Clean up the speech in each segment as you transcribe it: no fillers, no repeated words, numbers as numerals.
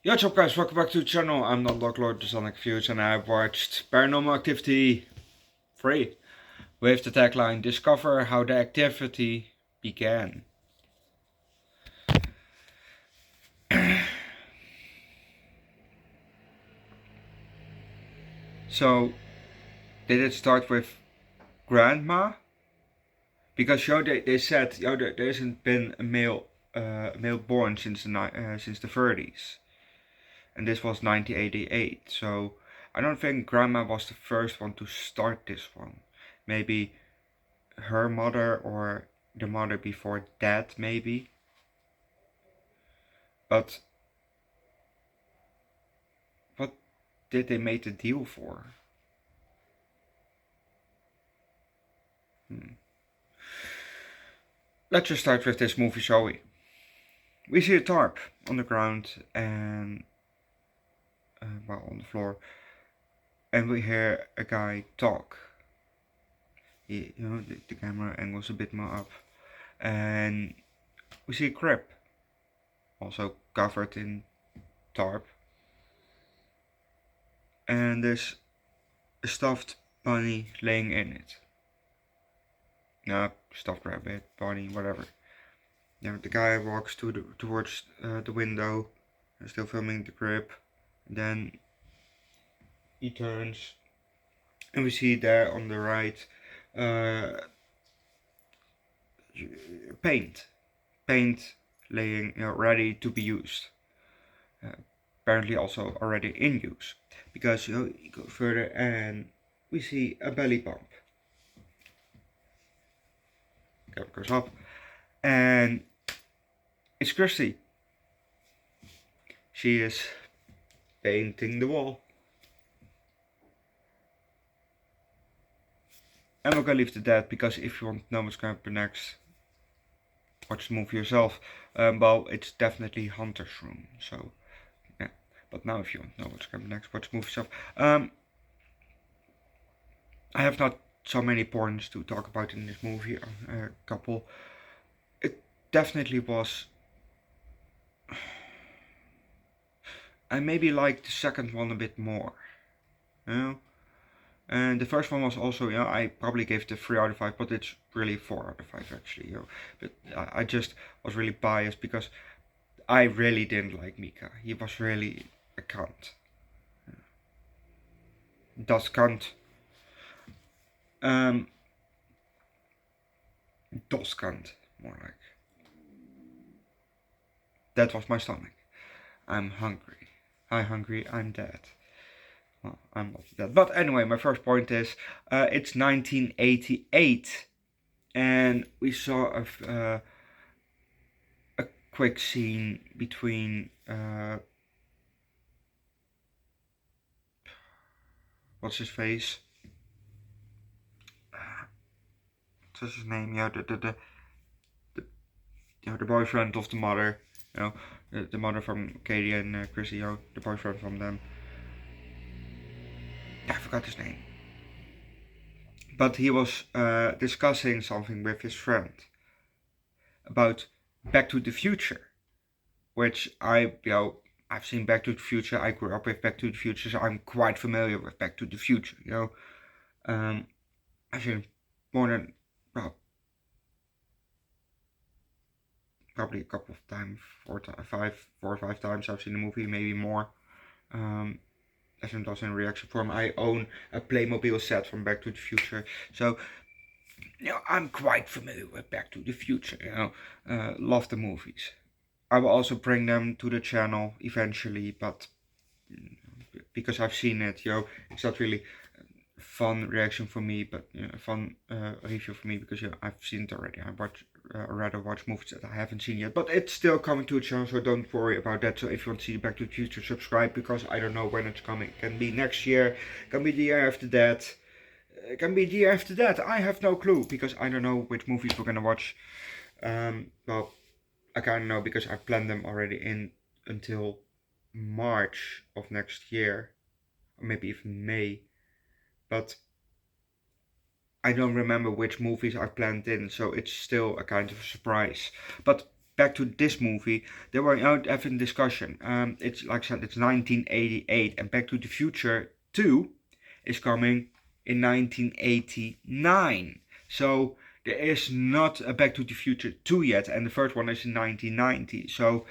Yo, what's up guys, welcome back to the channel. I'm Underdog Lord, the Sonic Views, and I watched Paranormal Activity 3 with the tagline, Discover how the activity began. So, did it start with Grandma? Because they said there hasn't been a male born since the 30s. And this was 1988, so I don't think Grandma was the first one to start this one. Maybe her mother or the mother before that, maybe. But what did they make the deal for? Let's just start with this movie, shall we? We see a tarp on the ground and on the floor, and we hear a guy talk. The camera angles a bit more up, and we see a crib, also covered in tarp, and there's a stuffed bunny laying in it. Stuffed rabbit, bunny, whatever. The guy walks towards the window, still filming the crib. Then he turns, and we see there on the right paint laying, ready to be used. Apparently also already in use, because you go further and we see a belly bump. Camera goes up, and it's Christy. She is painting the wall. And we're gonna leave it at that, because if you want to know what's gonna happen next, watch the movie yourself. Well, it's definitely Hunter's room, so yeah. But now if you want to know what's gonna happen next, watch the movie yourself. I have not so many points to talk about in this movie, a couple. It definitely was... I maybe liked the second one a bit more, and the first one was also, I probably gave it a 3 out of 5, but it's really 4 out of 5 actually, But I just was really biased because I really didn't like Mika. He was really a cunt. Das cunt. Das cunt, more like. That was my stomach. I'm hungry. I'm hungry, I'm dead. Well, I'm not dead. But anyway, my first point is, it's 1988. And we saw a quick scene between what's his face? What's his name? The boyfriend of the mother. The mother from Katie and Chrissy. The boyfriend from them. I forgot his name. But he was discussing something with his friend about Back to the Future, which I've seen Back to the Future. I grew up with Back to the Future, so I'm quite familiar with Back to the Future. I've seen more than probably a couple of times, 4 or 5 times I've seen the movie, maybe more. As it was in reaction form, I own a Playmobil set from Back to the Future, so I'm quite familiar with Back to the Future. Love the movies. I will also bring them to the channel eventually, but because I've seen it, it's not really a fun reaction for me, but a fun review for me, because I've seen it already. I rather watch movies that I haven't seen yet, but it's still coming to a channel, so don't worry about that. So if you want to see Back to the Future, subscribe, because I don't know when it's coming. It can be next year, it can be the year after that, it can be the year after that. I have no clue, because I don't know which movies we're gonna watch. Well, I kind of know, because I've planned them already until March of next year, or maybe even May, but I don't remember which movies I've planned in, so it's still a kind of a surprise. But back to this movie, they were having discussion. It's like I said, it's 1988, and Back to the Future 2 is coming in 1989. So there is not a Back to the Future 2 yet, and the first one is in 1990. So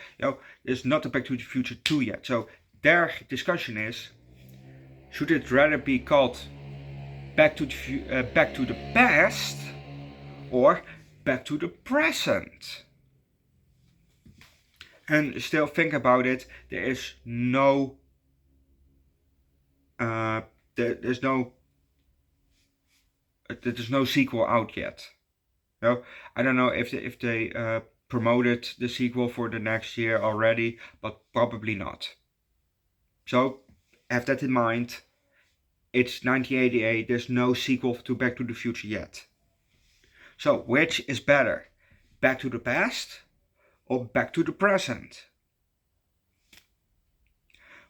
there's not a Back to the Future 2 yet. So their discussion is, should it rather be called Back to the Past or Back to the Present? And still think about it. There is no there's no sequel out yet. I don't know if they promoted the sequel for the next year already, but probably not. So have that in mind. It's 1988. There's no sequel to Back to the Future yet. So which is better, Back to the Past or Back to the Present?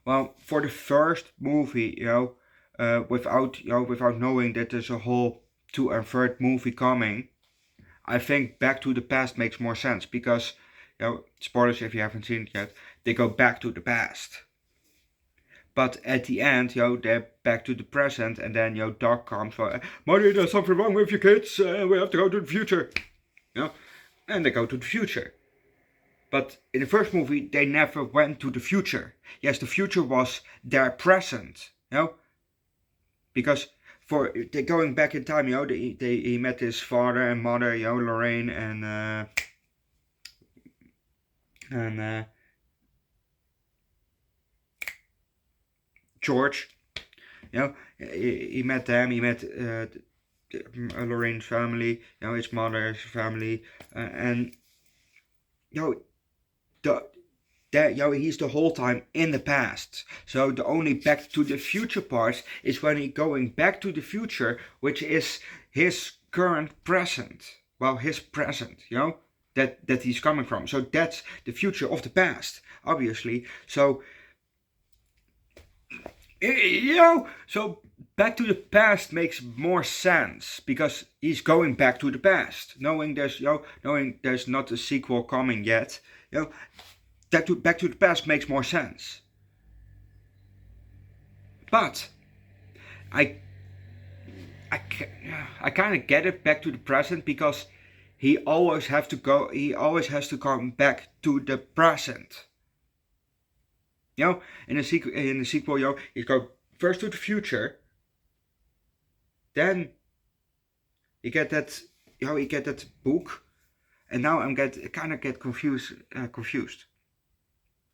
Well, for the first movie, without knowing that there's a whole 2 and 3rd movie coming, I think Back to the Past makes more sense because, spoilers if you haven't seen it yet, they go back to the past. But at the end, they're back to the present, and then, Doc comes for, Marty, there's something wrong with your kids, we have to go to the future. And they go to the future. But in the first movie, they never went to the future. Yes, the future was their present, because for going back in time, he met his father and mother, Lorraine and George. He met them. He met Lorraine's family, his mother's family, and he's the whole time in the past. So the only Back to the Future part is when he's going back to the future, which is his current present. Well, his present, that he's coming from. So that's the future of the past, obviously. So, so Back to the Past makes more sense because he's going back to the past, knowing there's not a sequel coming yet. Back to the Past makes more sense. But I kind of get it, Back to the Present, because he always has to come back to the present. In the sequel, he goes first to the future, then you get that book, and now I'm kind of get confused.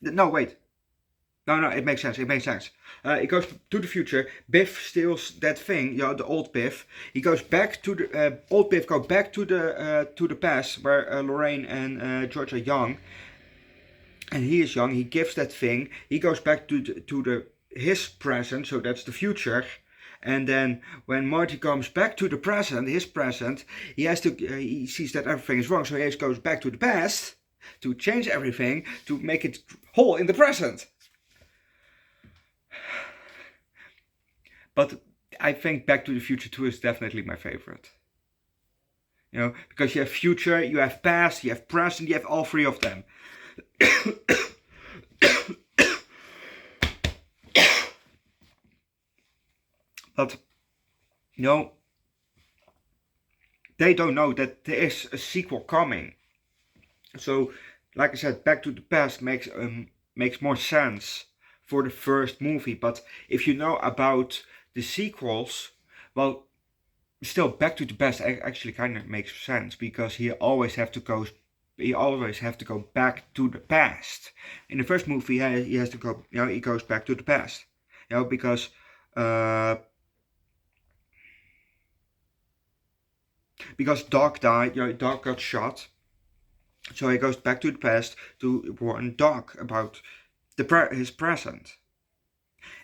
No, wait. No, it makes sense. It goes to the future. Biff steals that thing, the old Biff. He goes back to the old Biff. Go back to the past where Lorraine and George are young, and he is young. He gives that thing. He goes back to his present, so that's the future. And then when Marty comes back to the present, his present, he sees that everything is wrong, so he goes back to the past to change everything, to make it whole in the present. But I think Back to the Future 2 is definitely my favorite. Because you have future, you have past, you have present, you have all 3 of them. But, they don't know that there is a sequel coming. So, like I said, Back to the Past makes more sense for the first movie. But if you know about the sequels, well, still Back to the Past actually kind of makes sense, because he always have to go back to the past. In the first movie, he has to go, he goes back to the past, because Doc died, Doc got shot. So he goes back to the past to warn Doc about his present.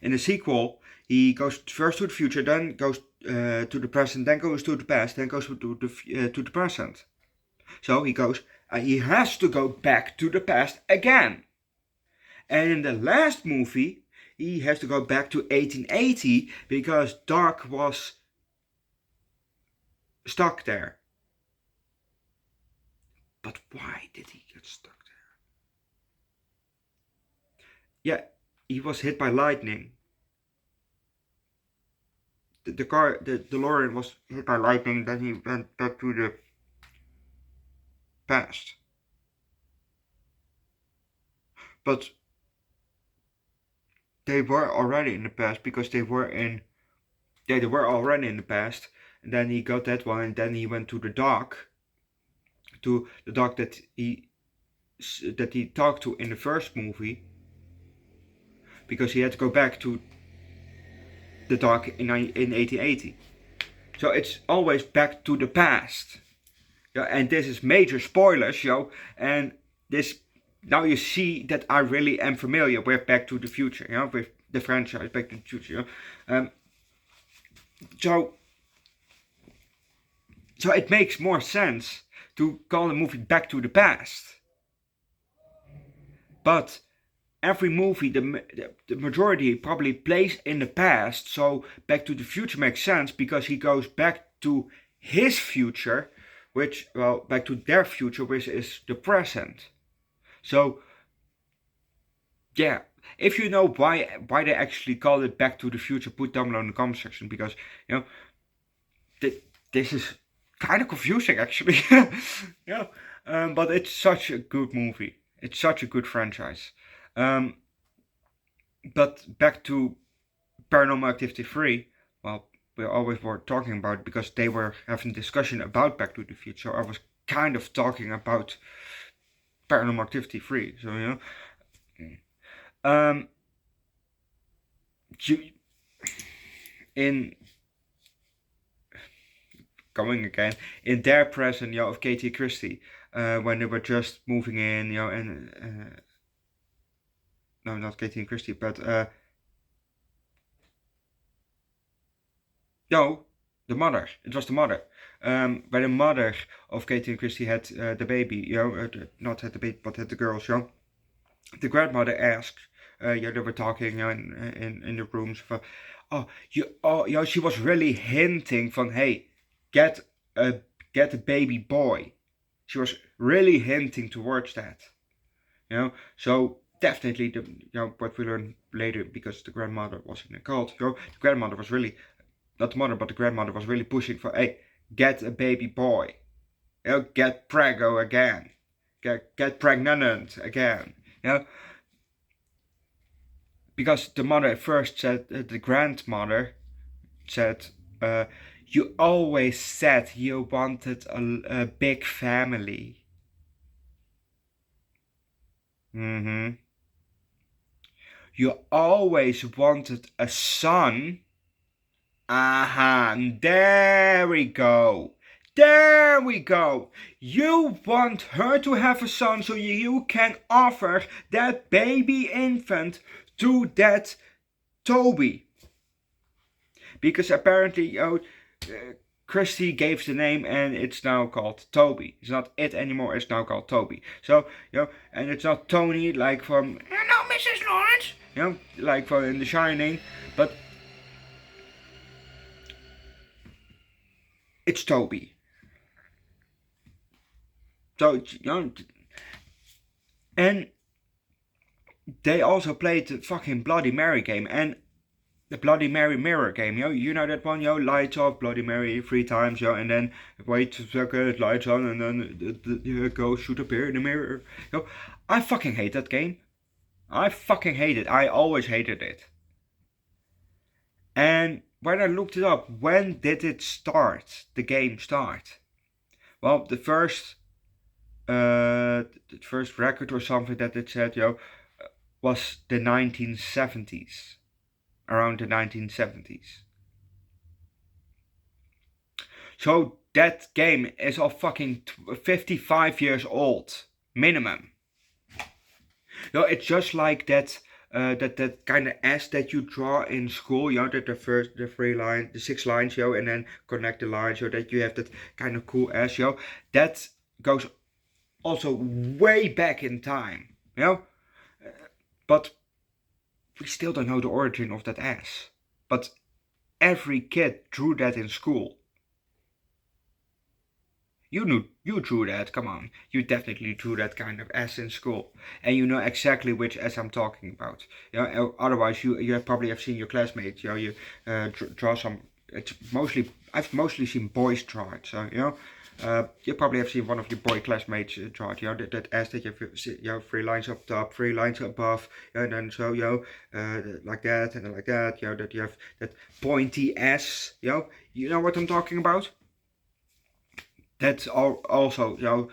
In the sequel, he goes first to the future, then goes to the present, then goes to the past, then goes to the present. So he has to go back to the past again. And in the last movie, he has to go back to 1880 because Doc was stuck there. But why did he get gets stuck there. Yeah, he was hit by lightning. The car, the DeLorean was hit by lightning, then he went back to the past. But they were already in the past because they were already in the past. And then he got that one, and then he went to the dog that he talked to in the first movie, because he had to go back to the dog in 1880. So it's always back to the past. Yeah, and this is major spoilers, yo. And this, now you see that I really am familiar with Back to the Future, you know, with the franchise Back to the Future. You know? So it makes more sense to call the movie Back to the Past. But every movie, the majority probably plays in the past, so Back to the Future makes sense because he goes back to his future, back to their future, which is the present. So, yeah, if you know why they actually call it Back to the Future, put down below in the comment section, because, you know, this is kind of confusing, actually. Yeah, but it's such a good movie. It's such a good franchise. But back to Paranormal Activity 3, well, we always were talking about it because they were having discussion about Back to the Future. So I was kind of talking about Paranormal Activity 3. So, you know, in going again in their present, you know, of Katie and Christy, when they were just moving in, you know, and no, not Katie and Christy, but no, the mother. It was the mother. When the mother of Katie and Christy had the baby, you know, not had the baby, but had the girls, you know, the grandmother asked, yeah, they were talking, you know, in the rooms, for, you know, she was really hinting from, hey, get a baby boy. She was really hinting towards that, you know. So definitely, you know, what we learned later, because the grandmother was in a cult, you know, the grandmother was really, not the mother, but the grandmother was really pushing for, hey, get a baby boy, you know, get preggo again, get pregnant again, you know. Because the mother at first said, the grandmother said, you always said you wanted a big family. You always wanted a son. Aha, there we go. There we go. You want her to have a son so you can offer that baby infant to that Toby. Because apparently, you know, Christy gave the name and it's now called Toby. It's not it anymore, it's now called Toby. So, you know, and it's not Tony like from, hello Mrs. Lawrence, you know, like from in The Shining, but it's Toby. So, you know, and they also played the fucking Bloody Mary game and the Bloody Mary mirror game, yo. You know that one, yo? Lights off, Bloody Mary 3 times, yo, and then wait a second, lights on, and then the ghost should appear in the mirror. Yo, I fucking hate that game. I fucking hate it. I always hated it. And when I looked it up, when did it start? The game start? Well, the first record or something that it said, yo, was the 1970s. Around the 1970s. So that game is all fucking 55 years old. Minimum. You know, it's just like that that kind of S that you draw in school, you know, that the 6 lines, you know, and then connect the lines, so that you have that kind of cool S, you know. That goes also way back in time, you know. But we still don't know the origin of that S. But every kid drew that in school. you drew that. Come on, you definitely drew that kind of S in school, and you know exactly which S I'm talking about. Otherwise you probably have seen your classmates. You draw some. I've mostly seen boys draw it. So you probably have seen one of your boy classmates draw it. That S that you have 3 lines up top, 3 lines above, and then so like that and then like that. That you have that pointy S. You know what I'm talking about? That's also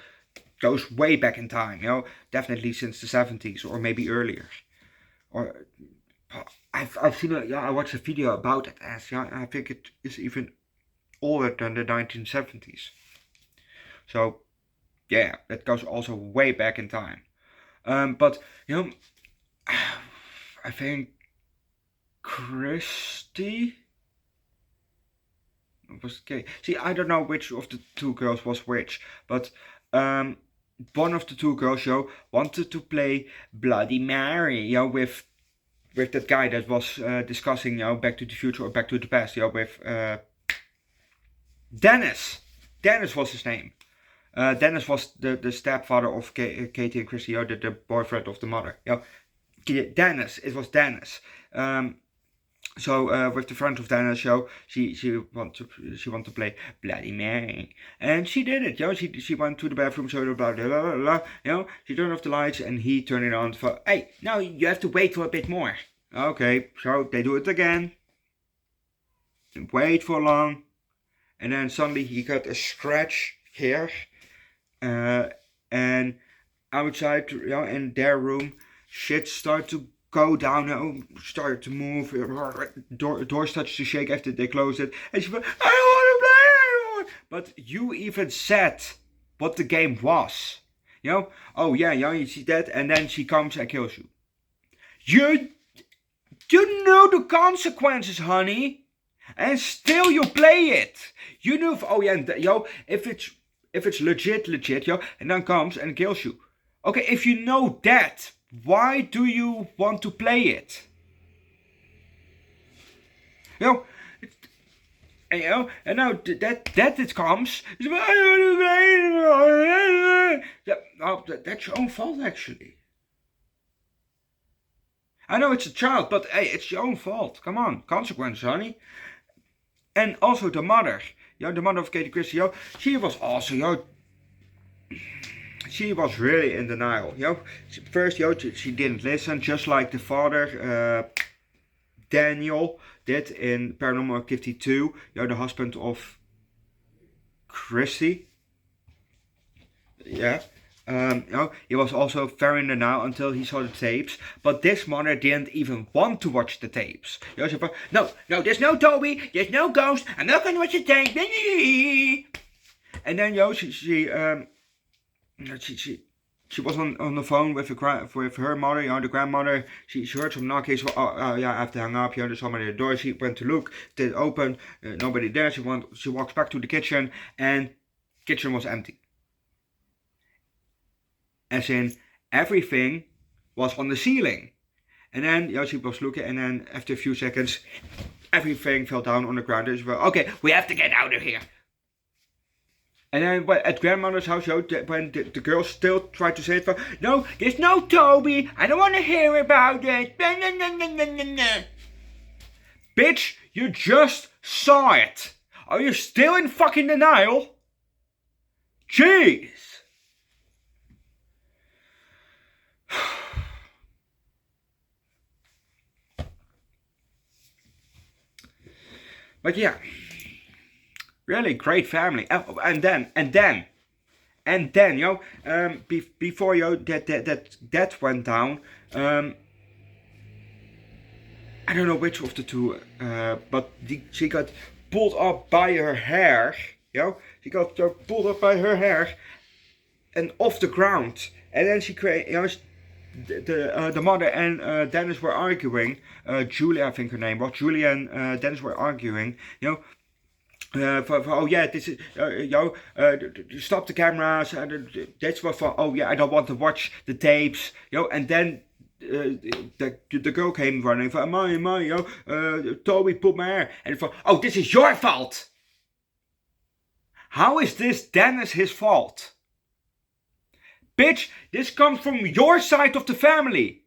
goes way back in time. Definitely since the 70s or maybe earlier. Or I've seen I watched a video about that S. I think it is even older than the 1970s. So yeah, that goes also way back in time. But I think Christy was gay. See, I don't know which of the 2 girls was which, but one of the 2 girls wanted to play Bloody Mary with that guy that was discussing Back to the Future or Back to the Past with Dennis. Dennis was his name. Dennis was the stepfather of Katie and Christy, the boyfriend of the mother. Dennis, it was Dennis. So with the friend of Dennis, she wanted to play Bloody Mary, and she did it. She went to the bathroom, so blah blah blah blah. She turned off the lights, and he turned it on. For hey, now you have to wait for a bit more. Okay, so they do it again. Wait for long, and then suddenly he got a scratch here, and outside, in their room, shit started to go down, started to move, door started to shake after they closed it, and she went, I don't want to play anymore. But you even said what the game was. Oh yeah, you see that, and then she comes and kills you. You know the consequences, honey, and still you play it. You know, if it's legit, and then comes and kills you. Okay, if you know that, why do you want to play it? And now that it comes, that's your own fault, actually. I know it's a child, but hey, it's your own fault. Come on, consequences, honey. And also the mother, the mother of Katie Christie, she was also, she was really in denial. First, she didn't listen, just like the father, Daniel, did in Paranormal Activity 2. The husband of Christy. Yeah. He was also very in denial until he saw the tapes. But this mother didn't even want to watch the tapes. She said, no, there's no Toby, there's no ghost. I'm not going to watch the tape. And then she was on the phone with her mother, the grandmother. She heard some knocking. So I have to hang up. There's somebody at the door. She went to look. Did open. Nobody there. She walks back to the kitchen, and kitchen was empty. As in, everything was on the ceiling. And then she was looking, and then after a few seconds, everything fell down on the ground. And she went, okay, we have to get out of here. And then at grandmother's house, when the girls still tried to say it, no, there's no Toby, I don't want to hear about it. Bitch, you just saw it. Are you still in fucking denial? Jeez. But yeah, really great family. And then, before that went down, I don't know which of the 2, but she got pulled up by her hair. She got pulled up by her hair and off the ground, and then she the mother and Dennis were arguing. Julia, I think her name was. Julia and Dennis were arguing. This is stop the cameras. That's what for. Oh yeah, I don't want to watch the tapes. And then the girl came running for mommy, Toby pulled my hair, and for this is your fault. How is this Dennis his fault? Bitch, this comes from your side of the family.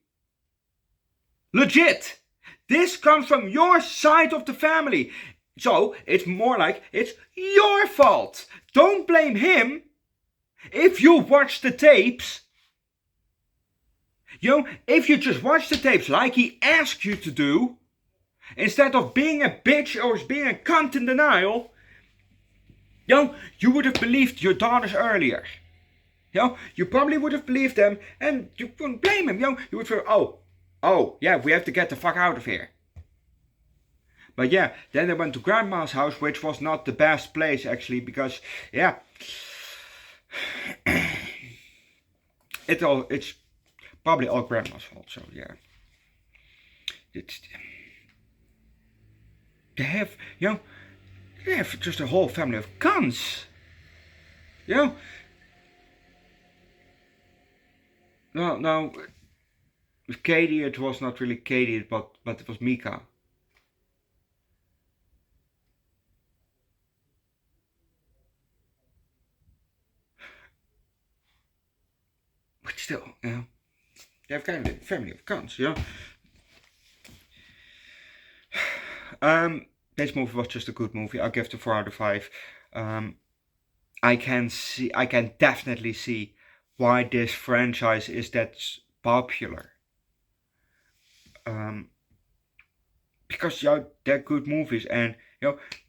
Legit. This comes from your side of the family. So it's more like it's your fault. Don't blame him. If you watch the tapes, if you just watch the tapes like he asked you to do, instead of being a bitch or being a cunt in denial, you would have believed your daughters earlier. You probably would have believed them and you wouldn't blame him. You would feel, oh, yeah, we have to get the fuck out of here. But yeah, then they went to Grandma's house, which was not the best place actually, because yeah, it's probably all Grandma's fault. So yeah, they have just a whole family of cunts. No, with Katie it was not really Katie, but it was Mika. But still, they have kind of a family of cunts, This movie was just a good movie. I'll give it a 4 out of 5. I can definitely see why this franchise is that popular. Because they're good movies, and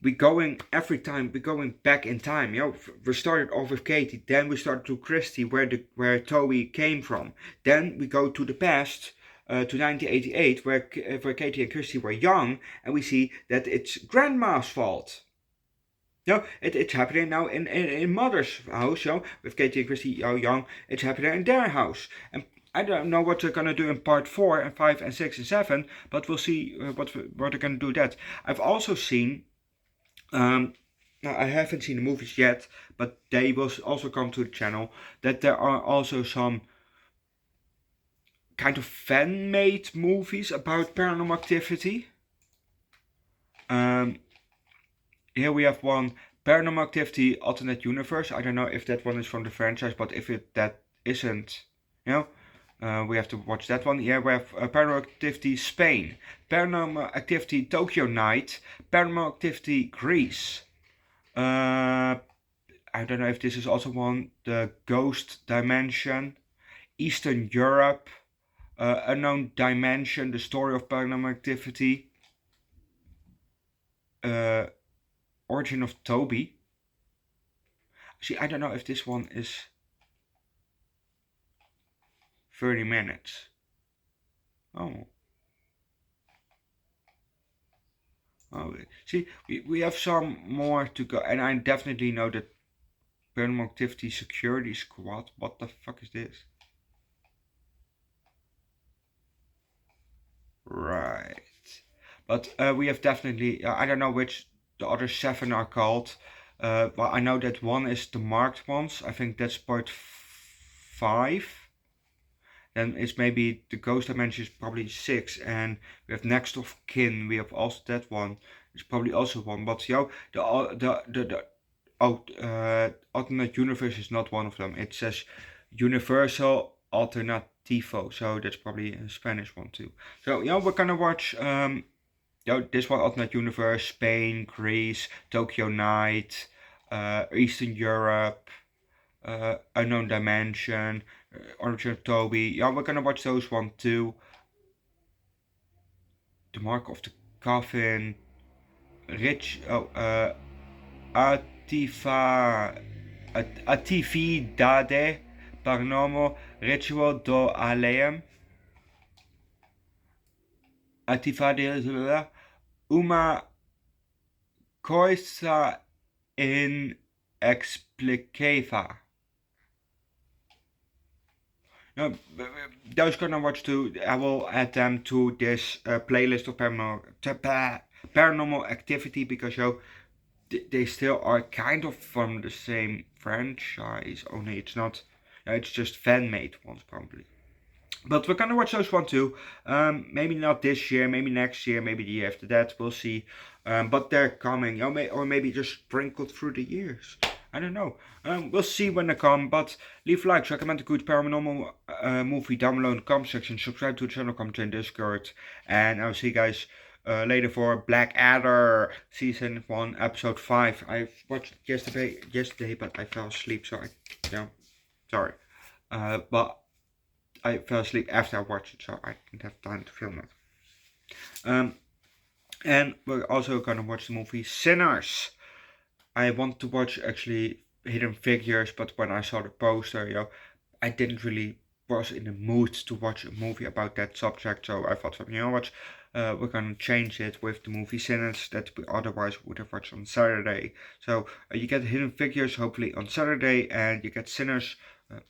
we're going back in time. We started off with Katie, then we started to Christy, where Toby came from. Then we go to the past, to 1988, where Katie and Christy were young, and we see that it's Grandma's fault. It's happening now in Mother's house, with Katie and Christy young. It's happening in their house, and I don't know what they're gonna do in part 4 and 5 and 6 and 7, but we'll see what they're gonna do that. I've also seen, now I haven't seen the movies yet, but they will also come to the channel, that there are also some kind of fan-made movies about Paranormal Activity. Here we have one, Paranormal Activity Alternate Universe. I don't know if that one is from the franchise, but if that isn't, we have to watch that one. Yeah, we have Paranormal Activity Spain, Paranormal Activity Tokyo Night, Paranormal Activity Greece. I don't know if this is also one, the Ghost Dimension, Eastern Europe, Unknown Dimension, the story of Paranormal Activity, Origin of Toby. See, I don't know if this one is 30 minutes. Oh, see, we have some more to go, and I definitely know that Paranormal Activity Security Squad. What the fuck is this? Right, but we have definitely, I don't know which the other 7 are called. Well, I know that one is the marked ones. I think that's part 5. Then it's maybe the Ghost Dimension is probably 6, and we have Next of Kin. We have also that one. It's probably also one, but the alternate universe is not one of them. It says Universal Alternativo, so that's probably a Spanish one too. So we're gonna watch this one, Alternate Universe, Spain, Greece, Tokyo Night, Eastern Europe, Unknown Dimension, Origin of Toby. We're gonna watch those one too. The Mark of the Coffin, Atividade Paranormal Ritual do Além, Atividade uma coisa inexplicável. Those gonna watch too. I will add them to this playlist of Paranormal Activity, because they still are kind of from the same franchise, only it's not. It's just fan-made ones probably. But we're gonna watch those one too. Maybe not this year, maybe next year, maybe the year after that. We'll see. But they're coming. Or maybe just sprinkled through the years. I don't know. We'll see when they come, but leave likes, recommend a good paranormal movie down below in the comment section, subscribe to the channel, come join Discord, and I'll see you guys later for Blackadder season 1 episode 5. I watched it yesterday, but I fell asleep, so sorry. But I fell asleep after I watched it, so I didn't have time to film it. And we're also gonna watch the movie Sinners. I want to watch actually Hidden Figures, but when I saw the poster, I didn't really was in the mood to watch a movie about that subject. So I thought, what? We're gonna change it with the movie Sinners that we otherwise would have watched on Saturday. So you get Hidden Figures hopefully on Saturday, and you get Sinners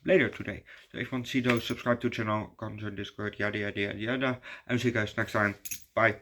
later today. So if you want to see those, subscribe to the channel, come join Discord, yada yada yada yada. And see you guys next time. Bye.